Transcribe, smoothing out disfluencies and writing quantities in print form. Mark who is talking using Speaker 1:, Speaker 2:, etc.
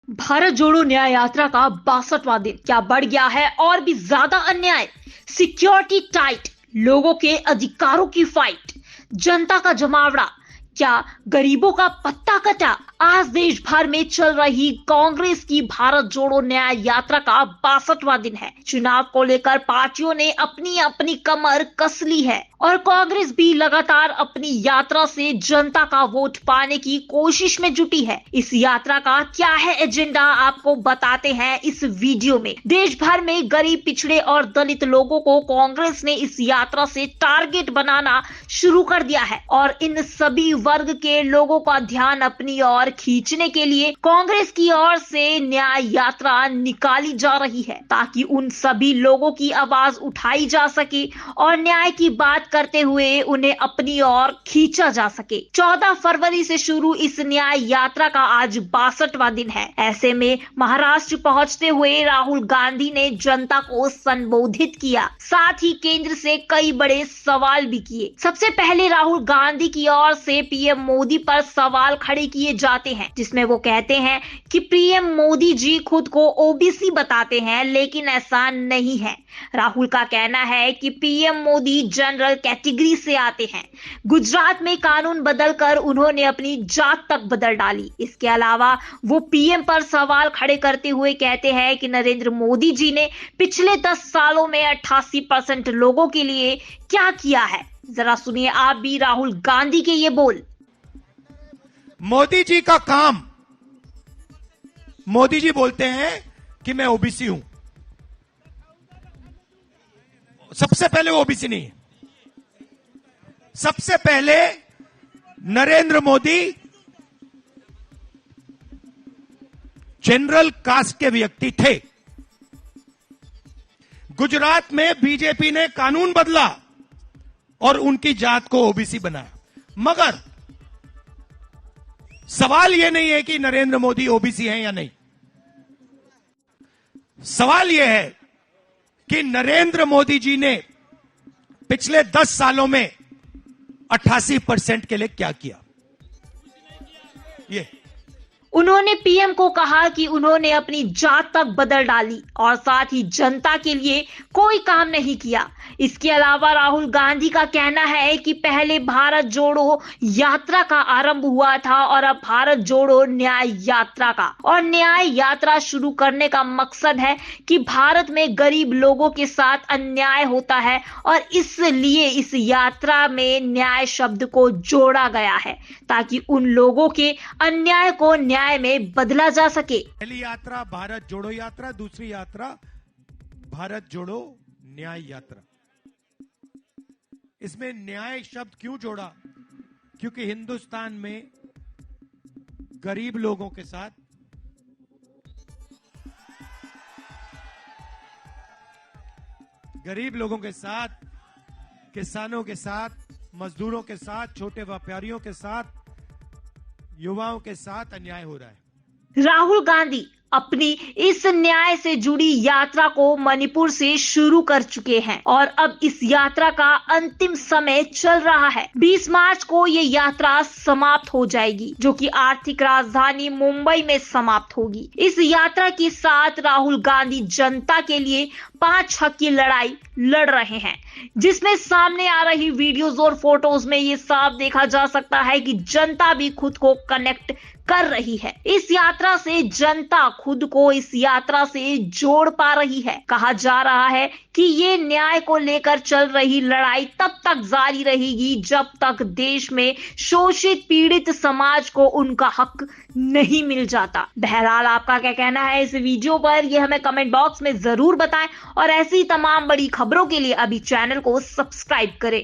Speaker 1: भारत जोड़ो न्याय यात्रा का 62वां दिन क्या बढ़ गया है और भी ज्यादा अन्याय। सिक्योरिटी टाइट, लोगों के अधिकारों की फाइट, जनता का जमावड़ा, क्या गरीबों का पत्ता कटा। आज देश भर में चल रही कांग्रेस की भारत जोड़ो न्याय यात्रा का 62वां दिन है। चुनाव को लेकर पार्टियों ने अपनी अपनी कमर कस ली है और कांग्रेस भी लगातार अपनी यात्रा से जनता का वोट पाने की कोशिश में जुटी है। इस यात्रा का क्या है एजेंडा, आपको बताते हैं इस वीडियो में। देश भर में गरीब, पिछड़े और दलित लोगों को कांग्रेस ने इस यात्रा से टारगेट बनाना शुरू कर दिया है और इन सभी वर्ग के लोगों का ध्यान अपनी ओर खींचने के लिए कांग्रेस की ओर से न्याय यात्रा निकाली जा रही है ताकि उन सभी लोगों की आवाज उठाई जा सके और न्याय की बात करते हुए उन्हें अपनी ओर खींचा जा सके। 14 फरवरी से शुरू इस न्याय यात्रा का आज 62वां दिन है। ऐसे में महाराष्ट्र पहुंचते हुए राहुल गांधी ने जनता को संबोधित किया, साथ ही केंद्र से कई बड़े सवाल भी किए। सबसे पहले राहुल गांधी की ओर से पीएम मोदी पर सवाल खड़े किए जाते हैं, जिसमें वो कहते हैं कि पीएम मोदी जी खुद को ओबीसी बताते हैं, लेकिन ऐसा नहीं है। राहुल का कहना है कि पीएम मोदी जनरल कैटेगरी से आते हैं। गुजरात में कानून बदलकर उन्होंने अपनी जात तक बदल डाली। इसके अलावा वो पीएम पर सवाल खड़े करते हुए कहते हैं कि नरेंद्र मोदी जी ने पिछले 10 सालों में 88% लोगों के लिए क्या किया है। जरा सुनिए आप भी राहुल गांधी के ये बोल।
Speaker 2: मोदी जी का काम, मोदी जी बोलते हैं कि मैं ओबीसी हूं। सबसे पहले वो ओबीसी नहीं है। सबसे पहले नरेंद्र मोदी जनरल कास्ट के व्यक्ति थे। गुजरात में बीजेपी ने कानून बदला और उनकी जात को ओबीसी बनाया। मगर सवाल यह नहीं है कि नरेंद्र मोदी ओबीसी हैं या नहीं। सवाल यह है कि नरेंद्र मोदी जी ने पिछले 10 सालों में 88% के लिए क्या किया। ये
Speaker 1: उन्होंने पीएम को कहा कि उन्होंने अपनी जात तक बदल डाली और साथ ही जनता के लिए कोई काम नहीं किया। इसके अलावा राहुल गांधी का कहना है कि पहले भारत जोड़ो यात्रा का आरंभ हुआ था और अब भारत जोड़ो न्याय यात्रा का। और न्याय यात्रा शुरू करने का मकसद है कि भारत में गरीब लोगों के साथ अन्याय होता है और इसलिए इस यात्रा में न्याय शब्द को जोड़ा गया है ताकि उन लोगों के अन्याय को न्याय में बदला जा सके।
Speaker 2: पहली यात्रा भारत जोड़ो यात्रा, दूसरी यात्रा भारत जोड़ो न्याय यात्रा। इसमें न्याय शब्द क्यों जोड़ा? क्योंकि हिंदुस्तान में गरीब लोगों के साथ, किसानों के साथ, मजदूरों के साथ, छोटे व्यापारियों के साथ, युवाओं के साथ अन्याय हो रहा है।
Speaker 1: राहुल गांधी अपनी इस न्याय से जुड़ी यात्रा को मणिपुर से शुरू कर चुके हैं और अब इस यात्रा का अंतिम समय चल रहा है। 20 मार्च को ये यात्रा समाप्त हो जाएगी, जो कि आर्थिक राजधानी मुंबई में समाप्त होगी। इस यात्रा के साथ राहुल गांधी जनता के लिए 5 हक की लड़ाई लड़ रहे हैं, जिसमें सामने आ रही वीडियोज और फोटोज में ये साफ देखा जा सकता है कि जनता भी खुद को कनेक्ट कर रही है। इस यात्रा से जनता खुद को इस यात्रा से जोड़ पा रही है। कहा जा रहा है कि ये न्याय को लेकर चल रही लड़ाई तब तक जारी रहेगी जब तक देश में शोषित, पीड़ित समाज को उनका हक नहीं मिल जाता। बहरहाल आपका क्या कहना है इस वीडियो पर, ये हमें कमेंट बॉक्स में जरूर बताएं और ऐसी तमाम बड़ी खबरों के लिए अभी चैनल को सब्सक्राइब करें।